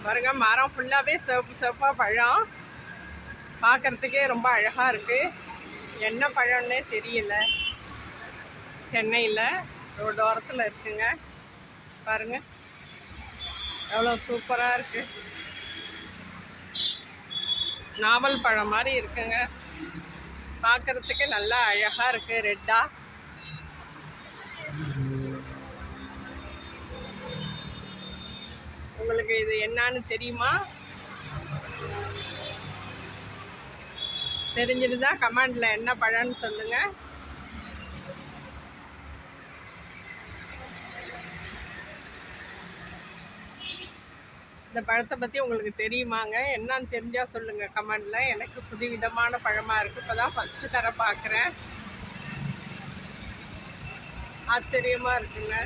பாருங்க, மரம் ஃபுல்லாகவே சிவப்பு சிவப்பாக பழம். பார்க்குறதுக்கே ரொம்ப அழகாக இருக்குது. என்ன பழம்னே தெரியல. சென்னையில் ரோடோரத்தில் இருக்குங்க. பாருங்கள் எவ்வளோ சூப்பராக இருக்குது. நாவல் பழம் மாதிரி இருக்குங்க. பார்க்குறதுக்கு நல்லா அழகாக இருக்குது, ரெட்டாக. உங்களுக்கு இது என்னன்னு தெரியுமா? தெரிஞ்சிருந்தா கமெண்டில் என்ன பழம்னு சொல்லுங்கள். இந்த பழத்தை பற்றி உங்களுக்கு தெரியுமாங்க? என்னன்னு தெரிஞ்சால் சொல்லுங்கள் கமெண்டில். எனக்கு புதுவிதமான பழமாக இருக்குது. இப்போ தான் ஃபஸ்ட்டு தர பார்க்குறேன். ஆச்சரியமாக இருக்குங்க.